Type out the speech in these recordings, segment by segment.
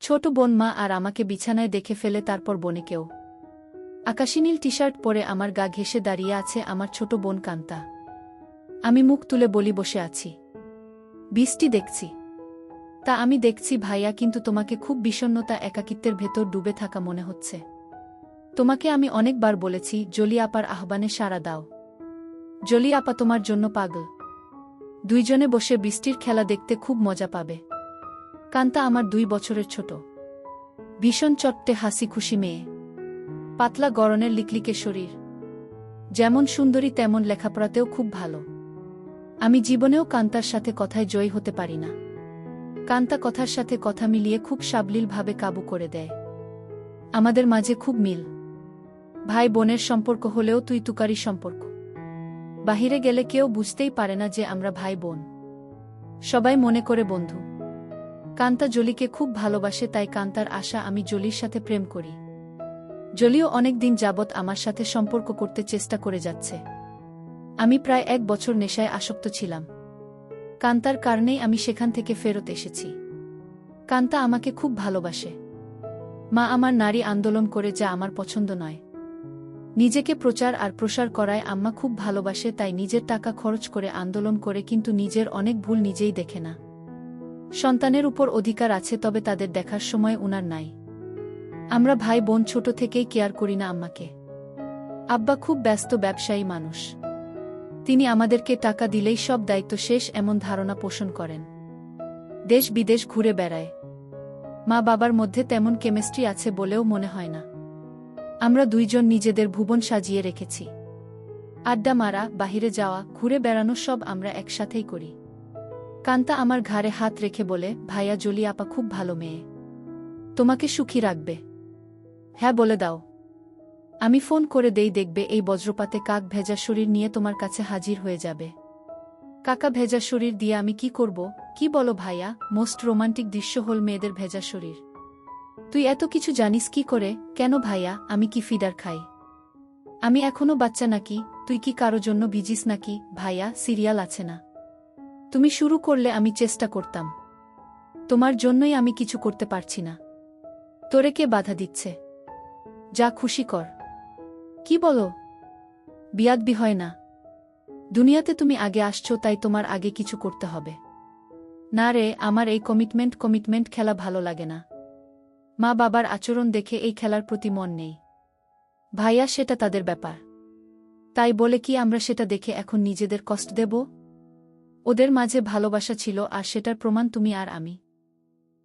ছোট বোন মা আর আমাকে বিছানায় দেখে ফেলে, তারপর বোনেকেও। আকাশী নীল টি-শার্ট পরে আমার গা ঘেঁষে দাঁড়িয়ে আছে আমার ছোট বোন কান্তা। আমি মুখ তুলে বলি, বসে আছি, বৃষ্টি দেখছি। তা আমি দেখছি ভাইয়া, কিন্তু তোমাকে খুব বিষণ্ণতা একাকিত্বের ভেতর ডুবে থাকা মনে হচ্ছে। তোমাকে আমি অনেকবার বলেছি জলি আপার আহ্বানে সাড়া দাও। জলি আপা তোমার জন্য পাগল। দুইজনে বসে বৃষ্টির খেলা দেখতে খুব মজা পাবে। কান্তা আমার 2 বছরের ছোট, ভীষণ চট্টে হাসি খুশি মেয়ে, পাতলা গড়নের লিকলিকে শরীর, যেমন সুন্দরী তেমন লেখাপড়াতেও খুব ভালো। আমি জীবনেও কান্তার সাথে কথায় জয়ী হতে পারি না। কান্তা কথার সাথে কথা মিলিয়ে খুব সাবলীলভাবে কাবু করে দেয়। আমাদের মাঝে খুব মিল, ভাই বোনের সম্পর্ক হলেও তুই তুকারি সম্পর্ক। বাহিরে গেলে কেউ বুঝতেই পারে না যে আমরা ভাই বোন, সবাই মনে করে বন্ধু। কান্তা জলিকে খুব ভালোবাসে, তাই কান্তার আশা আমি জলির সাথে প্রেম করি। জলিও অনেক দিন যাবৎ আমার সাথে সম্পর্ক করতে চেষ্টা করে যাচ্ছে। আমি প্রায় 1 বছর নেশায় আসক্ত ছিলাম। কান্তার কারণেই আমি সেখান থেকে ফেরত এসেছি। কান্তা আমাকে খুব ভালোবাসে। মা আমার নারী আন্দোলন করে, যা আমার পছন্দ নয়। নিজেকে প্রচার আর প্রসার করায় আম্মা খুব ভালোবাসে, তাই নিজের টাকা খরচ করে আন্দোলন করে, কিন্তু নিজের অনেক ভুল নিজেই দেখে না। সন্তানের উপর অধিকার আছে, তবে তাদের দেখার সময় উনার নাই। আমরা ভাই বোন ছোট থেকেই কেয়ার করি না আম্মাকে। আব্বা খুব ব্যস্ত ব্যবসায়ী মানুষ। তিনি আমাদেরকে টাকা দিলেই সব দায়িত্ব শেষ, এমন ধারণা পোষণ করেন। দেশ বিদেশ ঘুরে বেড়ায়। মা বাবার মধ্যে তেমন কেমিস্ট্রি আছে বলেও মনে হয় না। আমরা দুইজন নিজেদের ভুবন সাজিয়ে রেখেছি। আড্ডা মারা, বাহিরে যাওয়া, ঘুরে বেড়ানো সব আমরা একসাথেই করি। কান্তা আমার ঘাড়ে হাত রেখে বলে, ভাইয়া জলি আপা খুব ভালো মেয়ে, তোমাকে সুখী রাখবে। হ্যাঁ বলে দাও। আমি ফোন করে দেই, দেখবে এই বজ্রপাতে কাক ভেজা শরীর নিয়ে তোমার কাছে হাজির হয়ে যাবে। কাকা ভেজা শরীর দিয়ে আমি কি করব? কি বলো ভাইয়া? মোস্ট রোমান্টিক দৃশ্য হল মেয়েদের ভেজা শরীর। তুই এত কিছু জানিস কি করে? কেন ভাইয়া, আমি কি ফিডার খাই? আমি এখনো বাচ্চা নাকি? তুই কি কারো জন্য ভিজিস নাকি? ভাইয়া, সিরিয়াল আছে না? তুমি শুরু করলে আমি চেষ্টা করতাম। তোমার জন্যই আমি কিছু করতে পারছি না। তোরে কে বাধা দিচ্ছে? যা খুশি কর। কি বলো? বিয়াদবি হয় না। দুনিয়াতে তুমি আগে আসছো, তাই তোমার আগে কিছু করতে হবে। না রে, আমার এই কমিটমেন্ট খেলা ভালো লাগে না। মা বাবার আচরণ দেখে এই খেলার প্রতি মন নেই। ভাইয়া, সেটা তাদের ব্যাপার। তাই বলে কি আমরা সেটা দেখে এখন নিজেদের কষ্ট দেব? ওদের মাঝে ভালোবাসা ছিল, আর সেটার প্রমাণ তুমি আর আমি।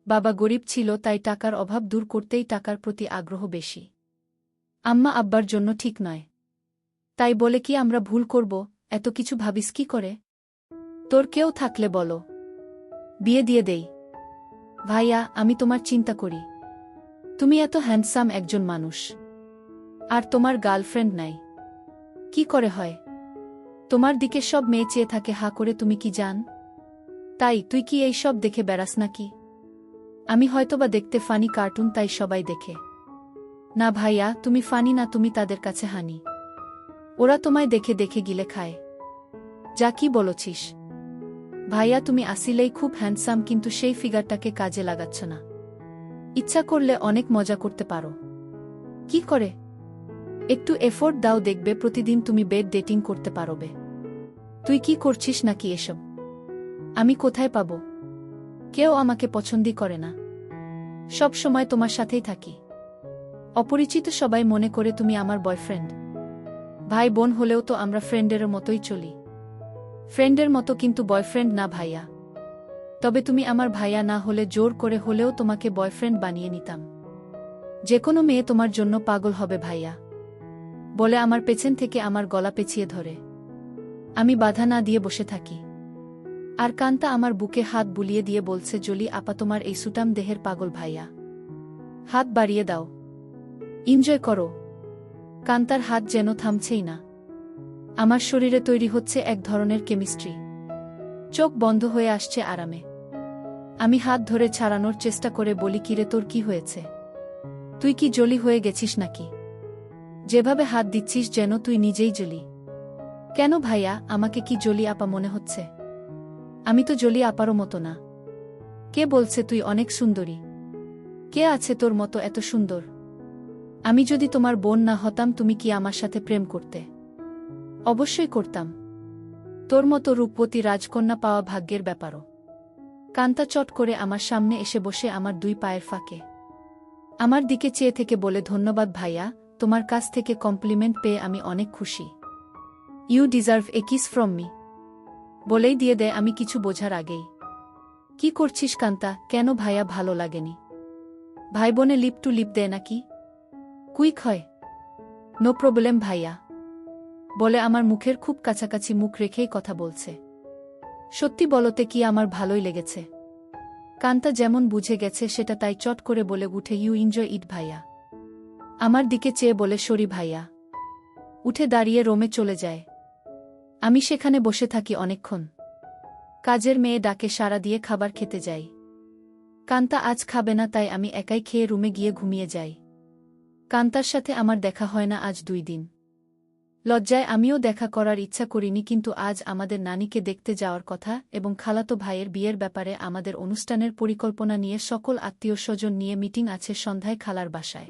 বাবা গরিব ছিল, তাই টাকার অভাব দূর করতেই টাকার প্রতি আগ্রহ বেশি। আম্মা আব্বার জন্য ঠিক নয়। তাই বলে কি আমরা ভুল করব? এত কিছু ভাবিস কি করে? তোর কেউ থাকলে বলো, বিয়ে দিয়ে দেই। ভাইয়া, আমি তোমার চিন্তা করি। তুমি এত হ্যান্ডসাম একজন মানুষ, আর তোমার গার্লফ্রেন্ড নাই। কি করে হয়? তোমার দিকে সব মেয়ে চেয়ে থাকে হা করে, তুমি কি জান? তাই তুই কি এই সব দেখে বেড়াস নাকি? আমি হয়তোবা দেখতে ফানি কার্টুন, তাই সবাই দেখে। না ভাইয়া, তুমি ফানি না, তুমি তাদের কাছে হানি। ওরা তোমায় দেখে দেখে গিলে খায়। যা কি বলছিস? ভাইয়া, তুমি আসিলেই খুব হ্যান্ডসাম, কিন্তু সেই ফিগারটাকে কাজে লাগাচ্ছ না। ইচ্ছা করলে অনেক মজা করতে পারো। কি করে? একটু এফোর্ট দাও, দেখবে প্রতিদিন তুমি বেড ডেটিং করতে পারবে। তুই কি করছিস নাকি এসব? আমি কোথায় পাব? কেউ আমাকে পছন্দই করে না। সব সময় তোমার সাথেই থাকি। অপরিচিত সবাই মনে করে তুমি আমার বয়ফ্রেন্ড। ভাই বোন হলেও তো আমরা ফ্রেন্ডের মতোই চলি। ফ্রেন্ডের মতো, কিন্তু বয়ফ্রেন্ড না ভাইয়া। তবে তুমি আমার ভাইয়া না হলে জোর করে হলেও তোমাকে বয়ফ্রেন্ড বানিয়ে নিতাম। যে কোনো মেয়ে তোমার জন্য পাগল হবে ভাইয়া, বলে আমার পেছন থেকে আমার গলা পেঁচিয়ে ধরে। আমি বাধা না দিয়ে বসে থাকি। আর কান্তা আমার বুকে হাত বুলিয়ে দিয়ে বলছে, জলি আপা তোমার এই সুটাম দেহের পাগল ভাইয়া। হাত বাড়িয়ে দাও, এনজয় করো। কান্তার হাত যেন থামছেই না। আমার শরীরে তৈরি হচ্ছে এক ধরনের কেমিস্ট্রি। চোখ বন্ধ হয়ে আসছে আরামে। আমি হাত ধরে ছাড়ানোর চেষ্টা করে বলি, কিরে তোর কি হয়েছে? তুই কি জলি হয়ে গেছিস নাকি? যেভাবে হাত দিচ্ছিস যেন তুই নিজেই জলি। কেন ভাইয়া, আমাকে কি জলি আপা মনে হচ্ছে? আমি তো জলি আপারও মতো না। কে বলছে তুই অনেক সুন্দরী? কে আছে তোর মতো এত সুন্দর? আমি যদি তোমার বোন না হতাম তুমি কি আমার সাথে প্রেম করতে? অবশ্যই করতাম। তোর মতো রূপবতী রাজকন্যা পাওয়া ভাগ্যের ব্যাপারও। কান্তা চট করে আমার সামনে এসে বসে আমার দুই পায়ের ফাঁকে আমার দিকে চেয়ে থেকে বলে, ধন্যবাদ ভাইয়া, তোমার কাছ থেকে কমপ্লিমেন্ট পেয়ে আমি অনেক খুশি। You deserve a kiss from me. বলেই দিয়ে দেয় আমি কিছু বোঝার আগেই। কি করছিস কান্তা? কেন ভাইয়া ভালো লাগেনি? ভাই বোনে লিপ টু লিপ দেয় নাকি? কুইক হয়। নো প্রবলেম ভাইয়া। বলে আমার মুখের খুব কাছাকাছি মুখ রেখেই কথা বলছে। সত্যি বলতে কি আমার ভালোই লেগেছে। কান্তা যেমন বুঝে গেছে সেটা তাই চট করে বলে উঠে, ইউ এনজয় ইট ভাইয়া। আমার দিকে চেয়ে বলে, সরি ভাইয়া। উঠে দাঁড়িয়ে রোমে চলে যায়। আমি সেখানে বসে থাকি অনেকক্ষণ। কাজের মেয়ে ডাকে সাড়া দিয়ে খাবার খেতে যাই। কান্তা আজ খাবে না তাই আমি একাই খেয়ে রুমে গিয়ে ঘুমিয়ে যাই। কান্তার সাথে আমার দেখা হয় না আজ 2 দিন। লজ্জায় আমিও দেখা করার ইচ্ছা করিনি, কিন্তু আজ আমাদের নানিকে দেখতে যাওয়ার কথা এবং খালাতো ভাইয়ের বিয়ের ব্যাপারে আমাদের অনুষ্ঠানের পরিকল্পনা নিয়ে সকল আত্মীয়স্বজন নিয়ে মিটিং আছে সন্ধ্যায় খালার বাসায়।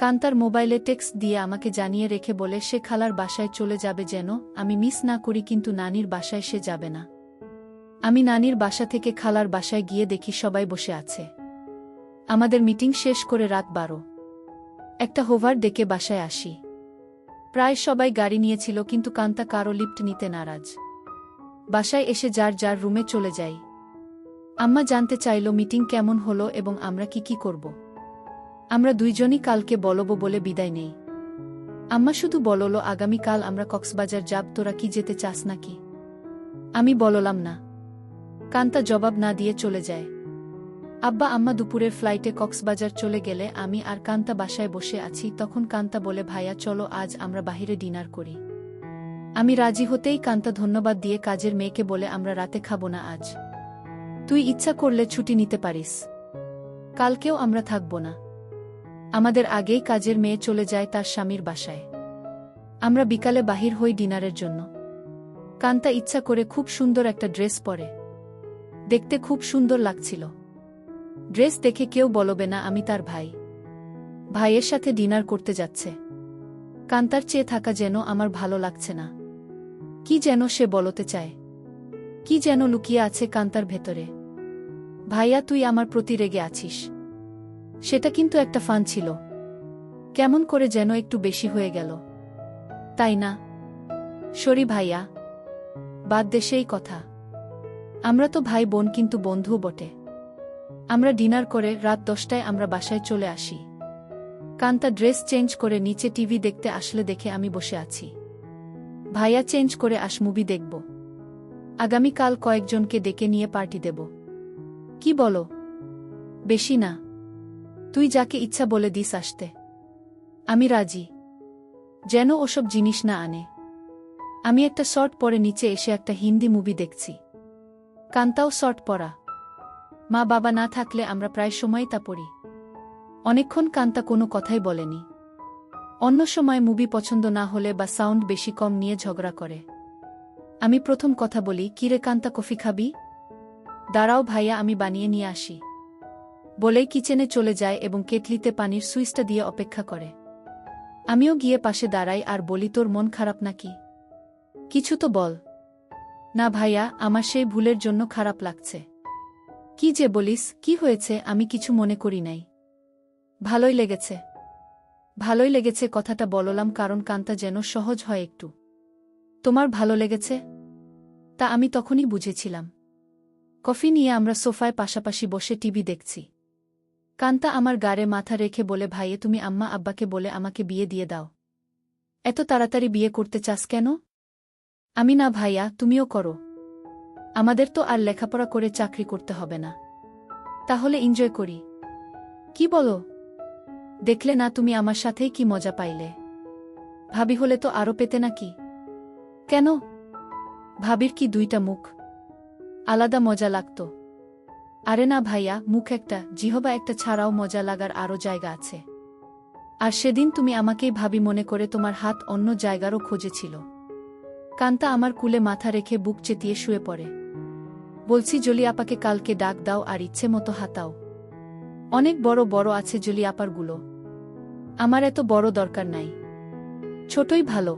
কান্তার মোবাইলে টেক্সট দিয়ে আমাকে জানিয়ে রেখে বলে সে খালার বাসায় চলে যাবে যেন আমি মিস না করি, কিন্তু নানির বাসায় সে যাবে না। আমি নানির বাসা থেকে খালার বাসায় গিয়ে দেখি সবাই বসে আছে। আমাদের মিটিং শেষ করে রাত 12। একটা হোভার ডেকে বাসায় আসি। প্রায় সবাই গাড়ি নিয়েছিল, কিন্তু কান্তা কারো লিফট নিতে নারাজ। বাসায় এসে যার যার রুমে চলে যাই। আম্মা জানতে চাইল মিটিং কেমন হলো এবং আমরা কি করব। আমরা দুইজনই কালকে বলবো বলে বিদায় নেই। আম্মা শুধু বলল আগামীকাল আমরা কক্সবাজার যাব, তোরা কি যেতে চাস নাকি? আমি বললাম না। কান্তা জবাব না দিয়ে চলে যায়। আব্বা আম্মা দুপুরের ফ্লাইটে কক্সবাজার চলে গেলে আমি আর কান্তা বাসায় বসে আছি। তখন কান্তা বলে, ভাইয়া চলো আজ আমরা বাহিরে ডিনার করি। আমি রাজি হতেই কান্তা ধন্যবাদ দিয়ে কাজের মেয়েকে বলে, আমরা রাতে খাবো না আজ। তুই ইচ্ছা করলে ছুটি নিতে পারিস। কালকেও আমরা থাকব না। আমাদের আগেই কাজের মেয়ে চলে যায় তার স্বামীর বাসায়। আমরা বিকালে বাহির হই ডিনারের জন্য। কান্তা ইচ্ছা করে খুব সুন্দর একটা ড্রেস পরে। দেখতে খুব সুন্দর লাগছিল। ড্রেস দেখে কেউ বলবে না আমি তার ভাই। ভাইয়ের সাথে ডিনার করতে যাচ্ছে। কান্তার চেয়ে থাকা যেন আমার ভালো লাগছে না। কি যেন সে বলতে চায়। কি যেন লুকিয়ে আছে কান্তার ভেতরে। ভাইয়া তুই আমার প্রতি রেগে আছিস। সেটা কিন্তু একটা ফান ছিল। কেমন করে যেন একটু বেশি হয়ে গেল, তাই না? সরি ভাইয়া, বাদ দে সেই কথা। আমরা তো ভাই বোন, কিন্তু বন্ধুও বটে। আমরা ডিনার করে রাত 10টায় আমরা বাসায় চলে আসি। কান্তা ড্রেস চেঞ্জ করে নিচে টিভি দেখতে আসলে দেখে আমি বসে আছি। ভাইয়া চেঞ্জ করে মুভি দেখব। আগামীকাল কয়েকজনকে ডেকে নিয়ে পার্টি দেব। কি বলো? বেশি না, তুই যাকে ইচ্ছা বলে দিস আসতে। আমি রাজি। যেন ওসব জিনিস না আনে। আমি একটা শর্ট পরে নিচে এসে একটা হিন্দি মুভি দেখছি। কান্তাও শর্ট পরা। মা বাবা না থাকলে আমরা প্রায় সময় তা পড়ি। অনেকক্ষণ কান্তা কোনো কথাই বলেনি। অন্য সময় মুভি পছন্দ না হলে বা সাউন্ড বেশি কম নিয়ে ঝগড়া করে। আমি প্রথম কথা বলি, কিরে কান্তা কফি খাবি? দাঁড়াও ভাইয়া আমি বানিয়ে নিয়ে আসি। বলেই কিচেনে চলে যায় এবং কেটলিতে পানির সুইচটা দিয়ে অপেক্ষা করে। আমিও গিয়ে পাশে দাঁড়াই আর বলি, তোর মন খারাপ নাকি? কিছু তো বল। না ভাইয়া, আমার সেই ভুলের জন্য খারাপ লাগছে। কি যে বলিস, কি হয়েছে? আমি কিছু মনে করি নাই। ভালোই লেগেছে। ভালোই লেগেছে কথাটা বললাম কারণ কান্তা যেন সহজ হয় একটু। তোমার ভালো লেগেছে? তা আমি তখনই বুঝেছিলাম। কফি নিয়ে আমরা সোফায় পাশাপাশি বসে টিভি দেখছি। কান্তা আমার গাড়ে মাথা রেখে বলে, ভাইয়ে তুমি আম্মা আব্বাকে বলে আমাকে বিয়ে দিয়ে দাও। এত তাড়াতাড়ি বিয়ে করতে চাস কেন? আমি না ভাইয়া, তুমিও করো। আমাদের তো আর লেখাপড়া করে চাকরি করতে হবে না। তাহলে এনজয় করি। কি বলো? দেখলে না তুমি আমার সাথেই কি মজা পাইলে। ভাবি হলে তো আরও পেতে নাকি? কেন? ভাবির কি 2টা মুখ? আলাদা মজা লাগতো। আরে না ভাইয়া, মুখ একটা, জিহবা একটা ছাড়াও মজা লাগার আরও জায়গা আছে। আর সেদিন তুমি আমাকেই ভাবি মনে করে তোমার হাত অন্য জায়গারও খোঁজেছিল। কান্তা আমার কুলে মাথা রেখে বুক চেতিয়ে শুয়ে পড়ে। বলছি জলি আপাকে কালকে ডাক দাও আর ইচ্ছে মতো হাতাও। অনেক বড় বড় আছে জলি আপারগুলো। আমার এত বড় দরকার নাই। ছোটই ভালো।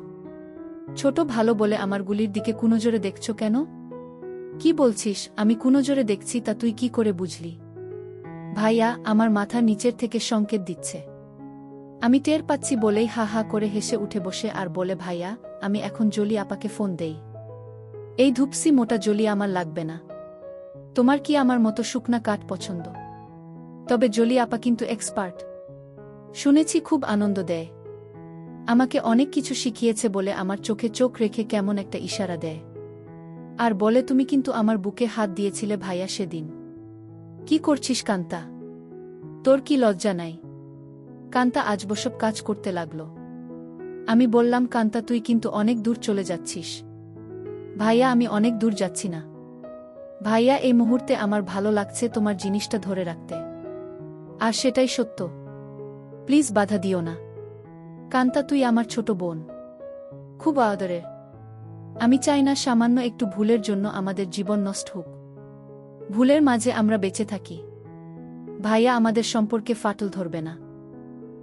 ছোট ভালো বলে আমার গুলির দিকে কুনজরে দেখছ কেন? কি বলছিস? আমি কুনজরে দেখছি তা তুই কি করে বুঝলি? ভাইয়া আমার মাথার নিচের থেকে সংকেত দিচ্ছে। আমি টের পাচ্ছি বলেই হা হা করে হেসে উঠে বসে আর বলে, ভাইয়া আমি এখন জলি আপাকে ফোন দেই। এই ধূপসি মোটা জলি আমার লাগবে না। তোমার কি আমার মতো শুকনা কাঠ পছন্দ? তবে জলি আপা কিন্তু এক্সপার্ট। শুনেছি খুব আনন্দ দেয়। আমাকে অনেক কিছু শিখিয়েছে বলে আমার চোখে চোখ রেখে কেমন একটা ইশারা দেয়। আর বলে, তুমি কিন্তু আমার বুকে হাত দিয়েছিলে ভাইয়া সেদিন। কি করছিস কান্তা? তোর কি লজ্জা নাই? কান্তা আজ বসব কাজ করতে লাগল। আমি বললাম, কান্তা তুই কিন্তু অনেক দূর চলে যাচ্ছিস। ভাইয়া আমি অনেক দূর যাচ্ছি না। ভাইয়া এই মুহূর্তে আমার ভালো লাগছে তোমার জিনিসটা ধরে রাখতে। আর সেটাই সত্য। প্লিজ বাধা দিও না। কান্তা তুই আমার ছোট বোন। খুব আদরের। আমি চাই না সামান্য একটু ভুলের জন্য আমাদের জীবন নষ্ট হোক। ভুলের মাঝে আমরা বেঁচে থাকি। ভাইয়া আমাদের সম্পর্কে ফাটল ধরবে না।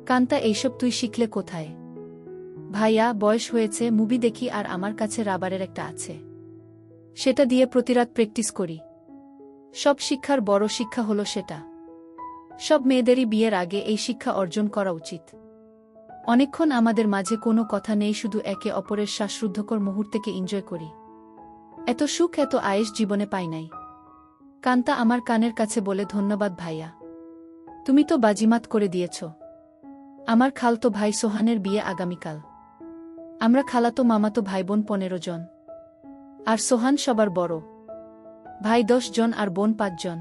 কান্তা এইসব তুই শিখলে কোথায়? ভাইয়া বয়স হয়েছে, মুভি দেখি আর আমার কাছে রাবারের একটা আছে। সেটা দিয়ে প্রতিরাত প্র্যাকটিস করি। সব শিক্ষার বড় শিক্ষা হলো সেটা। সব মেয়েদেরই বিয়ের আগে এই শিক্ষা অর্জন করা উচিত। অনেকক্ষণ আমাদের মাঝে কোনো কথা নেই, শুধু একে অপরের শ্বাসরুদ্ধকর মুহূর্তকে এনজয় করি। এত সুখ এত আয়েশ জীবনে পাই নাই। কান্তা আমার কানের কাছে বলে, ধন্যবাদ ভাইয়া। তুমি তো বাজিমাত করে দিয়েছ। আমার খালতো ভাই সোহানের বিয়ে আগামীকাল। আমরা খালাতো মামাতো ভাইবোন 15 জন। আর সোহান সবার বড়। ভাই 10 জন আর বোন 5 জন।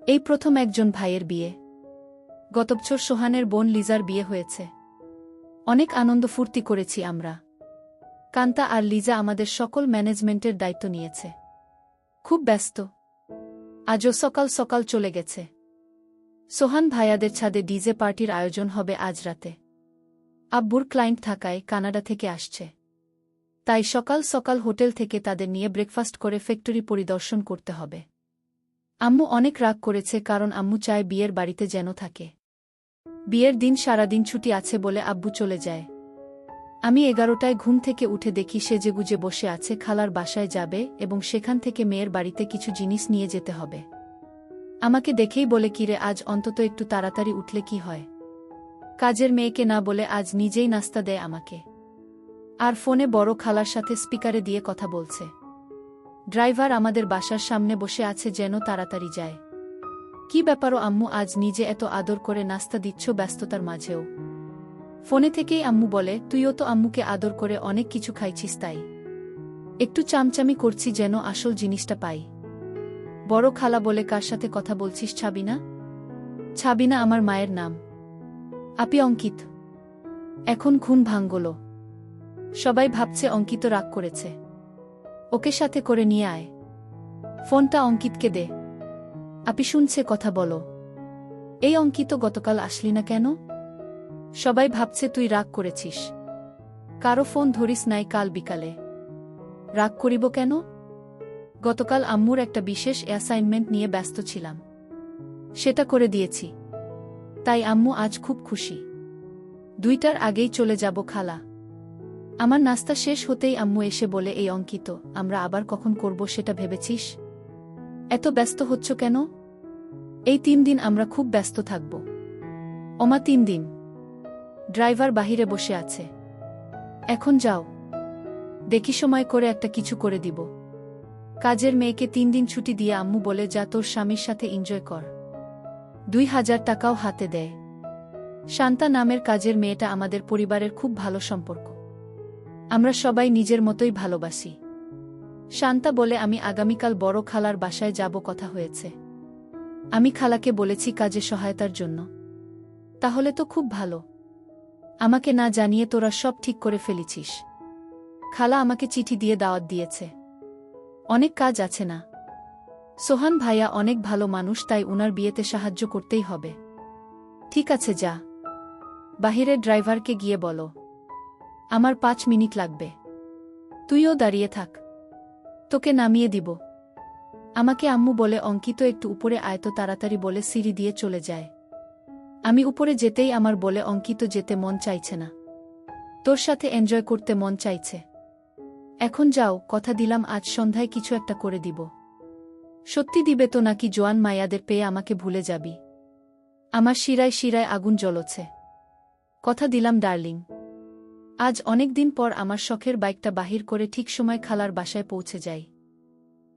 এই প্রথম একজন ভাইয়ের বিয়ে। গত বছর সোহানের বোন লিজার বিয়ে হয়েছে। অনেক আনন্দ ফুর্তি করেছি আমরা। কান্তা আর লিজা আমাদের সকল ম্যানেজমেন্টের দায়িত্ব নিয়েছে। খুব ব্যস্ত। আজও সকাল সকাল চলে গেছে। সোহান ভাইয়াদের ছাদে ডিজে পার্টির আয়োজন হবে আজ রাতে। আব্বুর ক্লায়েন্ট থাকায় কানাডা থেকে আসছে। তাই সকাল সকাল হোটেল থেকে তাদের নিয়ে ব্রেকফাস্ট করে ফ্যাক্টরি পরিদর্শন করতে হবে। আম্মু অনেক রাগ করেছে, কারণ আম্মু চায় বিয়ের বাড়িতে যেন থাকে। বিয়ের দিন সারাদিন ছুটি আছে বলে আব্বু চলে যায়। আমি 11টায় ঘুম থেকে উঠে দেখি সেজেগুজে বসে আছে, খালার বাসায় যাবে এবং সেখান থেকে মেয়ের বাড়িতে কিছু জিনিস নিয়ে যেতে হবে। আমাকে দেখেই বলে, কিরে আজ অন্তত একটু তাড়াতাড়ি উঠলে কি হয়? কাজের মেয়েকে না বলে আজ নিজেই নাস্তা দেয় আমাকে। আর ফোনে বড় খালার সাথে স্পিকারে দিয়ে কথা বলছে। ড্রাইভার আমাদের বাসার সামনে বসে আছে, যেন তাড়াতাড়ি যায়। কি ব্যাপারও আম্মু, আজ নিজে এত আদর করে নাস্তা দিচ্ছ ব্যস্ততার মাঝেও? ফোনে থেকেই আম্মু বলে, তুইও তো আম্মুকে আদর করে অনেক কিছু খাইছিস, তাই একটু চামচামি করছি যেন আসল জিনিসটা পাই। বড় খালা বলে, কার সাথে কথা বলছিস? ছাবিনা? ছাবিনা আমার মায়ের নাম। আপি অঙ্কিত। এখন ঘুম ভাঙল। সবাই ভাবছে অঙ্কিত রাগ করেছে। ওকে সাথে করে নিয়ে আয়। ফোনটা অঙ্কিতকে দে। আপি শুনছে, কথা বলো। এই অঙ্কিত, গতকাল আসলি না কেন? সবাই ভাবছে তুই রাগ করেছিস। কারো ফোন ধরিস নাই কাল বিকালে। রাগ করিব কেন? গতকাল আম্মুর একটা বিশেষ অ্যাসাইনমেন্ট নিয়ে ব্যস্ত ছিলাম। সেটা করে দিয়েছি। তাই আম্মু আজ খুব খুশি। 2টার আগেই চলে যাব খালা। আমার নাস্তা শেষ হতেই আম্মু এসে বলে, এই অঙ্কিত, আমরা আবার কখন করব সেটা ভেবেছিস? এত ব্যস্ত হচ্ছ কেন? এই 3 দিন আমরা খুব ব্যস্ত থাকব। ওমা 3 দিন? ড্রাইভার বাহিরে বসে আছে। এখন যাও। দেখি সময় করে একটা কিছু করে দিব। কাজের মেয়েকে 3 দিন ছুটি দিয়ে আম্মু বলে, যা তোর স্বামীর সাথে এনজয় কর। 2000 টাকাও হাতে দেয়। শান্তা নামের কাজের মেয়েটা আমাদের পরিবারের খুব ভালো সম্পর্ক। আমরা সবাই নিজের মতোই ভালোবাসি। শান্তা বলে, আমি আগামীকাল বড় খালার বাসায় যাব, কথা হয়েছে। আমি খালাকে বলেছি কাজে সহায়তার জন্য। তাহলে তো খুব ভালো। আমাকে না জানিয়ে তোরা সব ঠিক করে ফেলেছিস। খালা আমাকে চিঠি দিয়ে দাওয়াত দিয়েছে। অনেক কাজ আছে না? সোহান ভাইয়া অনেক ভালো মানুষ, তাই উনার বিয়েতে সাহায্য করতেই হবে। ঠিক আছে, যা। বাহিরের ড্রাইভারকে গিয়ে বলো আমার 5 মিনিট লাগবে। তুইও দাঁড়িয়ে থাক। তোকে নামিয়ে দিব। আমাকে আম্মু বলে অঙ্কিত একটু উপরে আয় তো তাড়াতাড়ি বলে সিঁড়ি দিয়ে চলে যায়। আমি উপরে যেতেই আমার বলে অঙ্কিত যেতে মন চাইছে না, তোর সাথে এনজয় করতে মন চাইছে। এখন যাও, কথা দিলাম আজ সন্ধ্যায় কিছু একটা করে দিব। সত্যি দিবে তো নাকি জোয়ান মাইয়াদের পেয়ে আমাকে ভুলে যাবি? আমার শিরায় শিরায় আগুন জ্বলছে। কথা দিলাম ডার্লিং। আজ অনেক দিন পর আমার শখের বাইকটা বাহির করে ঠিক সময় খালার বাসায় পৌঁছে যাই।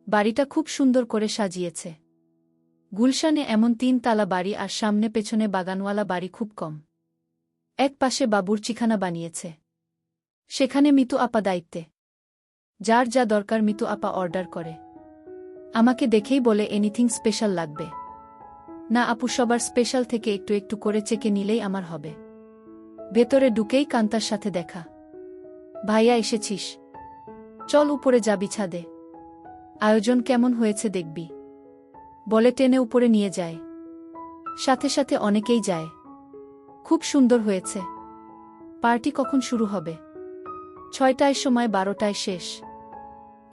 বাড়িটা খুব সুন্দর করে সাজিয়েছে। গুলশানে এমন 3 তালা বাড়ি আর সামনে পেছনে বাগানওয়ালা বাড়ি খুব কম। এক পাশে বাবুর্চিখানা বানিয়েছে, সেখানে মিতু আপা দায়িত্বে। যার যা দরকার মিতু আপা অর্ডার করে। আমাকে দেখেই বলে এনিথিং স্পেশাল লাগবে? না আপু, সবার স্পেশাল থেকে একটু একটু করে চেকে নিলেই আমার হবে। ভেতরে ঢুকেই কান্তার সাথে দেখা। ভাইয়া এসেছিস? চল উপরে যাবি ছাদে, আয়োজন কেমন হয়েছে দেখবি। বলে টেনে উপরে নিয়ে যায়। সাথে সাথে অনেকেই যায়। খুব সুন্দর হয়েছে। পার্টি কখন শুরু হবে? 6টায় সময়, 12টায় শেষ।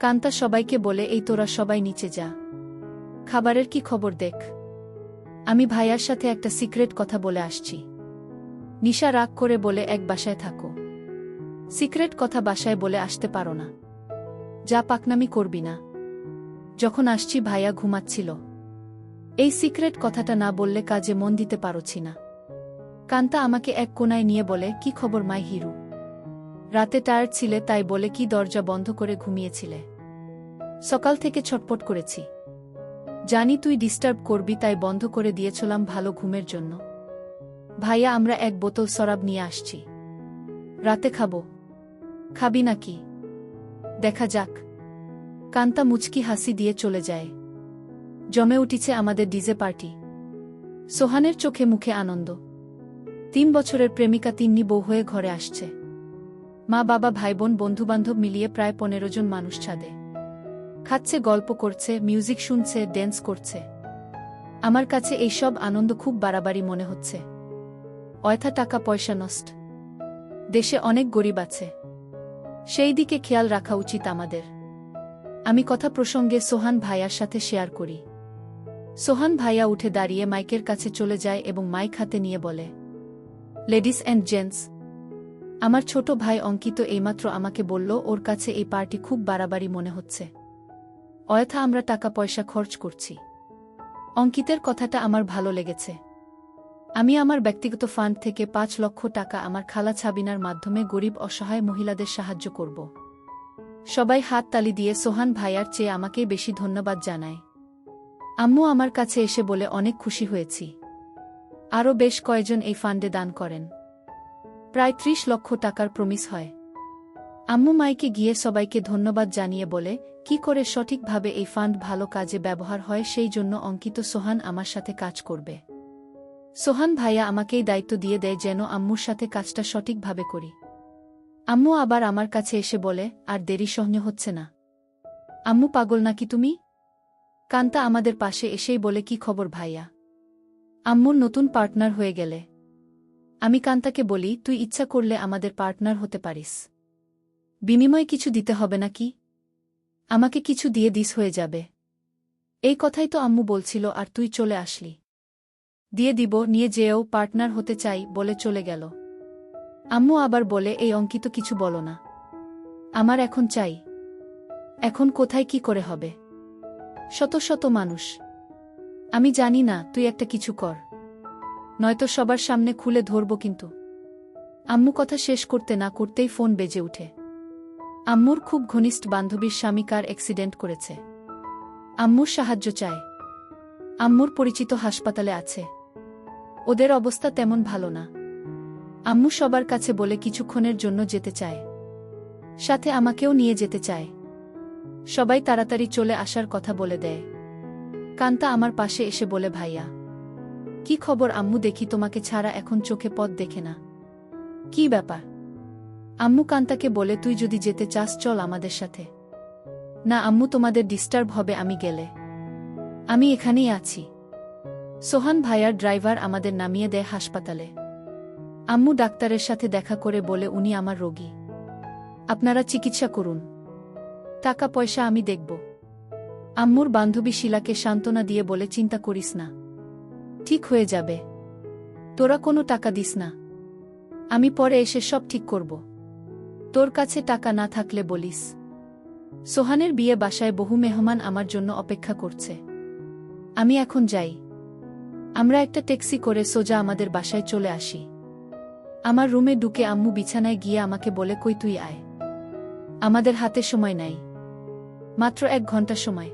কান্তা সবাইকে বলে এই তোরা সবাই নিচে যা, খাবারের কি খবর দেখ। আমি ভাইয়ার সাথে একটা সিক্রেট কথা বলে আসছি। নিশা রাগ করে বলে এক বাসায় থাকো, সিক্রেট কথা বাসায় বলে আসতে পারো না। যা পাকনামি করবি না। যখন আসছি ভাইয়া ঘুমাচ্ছিল। এই সিক্রেট কথাটা না বললে কাজে মন দিতে পারছি না। কান্তা আমাকে এক কোনায় নিয়ে বলে কি খবর মাই হিরু? রাতে টায়ার্ড ছিলে তাই বলে কি দরজা বন্ধ করে ঘুমিয়েছিলে? সকাল থেকে ছটপট করেছি, জানি তুই ডিস্টার্ব করবি তাই বন্ধ করে দিয়েছিলাম ভালো ঘুমের জন্য। ভাইয়া আমরা এক বোতল শরাব নিয়ে আসছি, রাতে খাবো। খাবি নাকি? দেখা যাক। কান্তা মুচকি হাসি দিয়ে চলে যায়। জমে উঠেছে আমাদের ডিজে পার্টি। সোহানের চোখে মুখে আনন্দ। 3 বছরের প্রেমিকা তিন্নি বউ হয়ে ঘরে আসছে। মা বাবা ভাইবোন বন্ধুবান্ধব মিলিয়ে প্রায় 15 জন মানুষ ছাদে খাচ্ছে, গল্প করছে, মিউজিক শুনছে, ড্যান্স করছে। আমার কাছে এই সব আনন্দ খুব বাড়াবাড়ি মনে হচ্ছে। অয়থা টাকা পয়সা নষ্ট। দেশে অনেক গরিব আছে, সেই দিকে খেয়াল রাখা উচিত আমাদের। আমি কথা প্রসঙ্গে সোহান ভাইয়ার সাথে শেয়ার করি। সোহান ভাইয়া উঠে দাঁড়িয়ে মাইকের কাছে চলে যায় এবং মাইক হাতে নিয়ে বলে, লেডিস অ্যান্ড জেন্টস, আমার ছোট ভাই অঙ্কিত এইমাত্র আমাকে বলল ওর কাছে এই পার্টি খুব বাড়াবাড়ি মনে হচ্ছে। অয়থা আমরা টাকা পয়সা খরচ করছি। অঙ্কিতের কথাটা আমার ভালো লেগেছে। আমি আমার ব্যক্তিগত ফান্ড থেকে 5 লক্ষ টাকা আমার খালা ছাবিনার মাধ্যমে গরিব অসহায় মহিলাদের সাহায্য করব। সবাই হাত তালি দিয়ে সোহান ভাইয়ার চেয়ে আমাকেই বেশি ধন্যবাদ জানায়। আম্মু আমার কাছে এসে বলে অনেক খুশি হয়েছি। আরও বেশ কয়েকজন এই ফান্ডে দান করেন। প্রায় 30 লক্ষ টাকার প্রমিস হয়। আম্মু মাইকে গিয়ে সবাইকে ধন্যবাদ জানিয়ে বলে কি করে সঠিকভাবে এই ফান্ড ভালো কাজে ব্যবহার হয়, সেই জন্য অঙ্কিত সোহান আমার সাথে কাজ করবে। সোহান ভাইয়া আমাকেই দায়িত্ব দিয়ে দেয় যেন আম্মুর সাথে কাজটা সঠিকভাবে করি। আম্মু আবার আমার কাছে এসে বলে আর দেরি সহ্য হচ্ছে না। আম্মু পাগল নাকি তুমি? কান্তা আমাদের পাশে এসেই বলে কি খবর ভাইয়া? আম্মুর নতুন পার্টনার হয়ে গেলে? আমি কান্তাকে বলি তুই ইচ্ছা করলে আমাদের পার্টনার হতে পারিস। বিনিময়ে কিছু দিতে হবে নাকি? আমাকে কিছু দিয়ে দিস হয়ে যাবে। এই কথাই তো আম্মু বলছিল আর তুই চলে আসলি। দিয়ে দিব, নিয়ে যেও, পার্টনার হতে চাই বলে চলে গেল। আম্মু আবার বলে এই অঙ্কিত কিছু বলো না, আমার এখন চাই। এখন কোথায় কি করে হবে? শত শত মানুষ। আমি জানি না, তুই একটা কিছু কর, নয়তো সবার সামনে খুলে ধরব কিন্তু। আম্মু কথা শেষ করতে না করতেই ফোন বেজে উঠে। আম্মুর খুব ঘনিষ্ঠ বান্ধবীর স্বামী কার অ্যাক্সিডেন্ট করেছে। আম্মুর সাহায্য চায়। আম্মুর পরিচিত হাসপাতালে আছে। ওদের অবস্থা তেমন ভালো না। আম্মু সবার কাছে বলে কিছুক্ষণের জন্য যেতে চায়, সাথে আমাকেও নিয়ে যেতে চায়। সবাই তাড়াতাড়ি চলে আসার কথা বলে দেয়। কান্তা আমার পাশে এসে বলে ভাইয়া কি খবর আম্মু? দেখি তোমাকে ছাড়া এখন চোখে পথ দেখে না। কি ব্যাপার? আম্মু কান্তাকে বলে তুই যদি যেতে চাস চল আমাদের সাথে। না আম্মু, তোমাদের ডিস্টার্ব হবে আমি গেলে। আমি এখানেই আছি। সোহান ভাইয়ার ড্রাইভার আমাদের নামিয়ে দেয় হাসপাতালে। আম্মু ডাক্তারের সাথে দেখা করে বলে উনি আমার রোগী, আপনারা চিকিৎসা করুন, টাকা পয়সা আমি দেখব। আম্মুর বান্ধবী শিলাকে সান্ত্বনা দিয়ে বলে চিন্তা করিস না, ঠিক হয়ে যাবে। তোরা কোনো টাকা দিস না, আমি পরে এসে সব ঠিক করব। তোর কাছে টাকা না থাকলে বলিস। সোহানের বিয়ে বাসায় বহু মেহমান আমার জন্য অপেক্ষা করছে। আমি এখন যাই। আমরা একটা ট্যাক্সি করে সোজা আমাদের বাসায় চলে আসি। আমার রুমে ঢুকে আম্মু বিছানায় গিয়ে আমাকে বলে, কই তুই আয়, আমাদের হাতে সময় নাই, মাত্র 1 ঘন্টা সময়।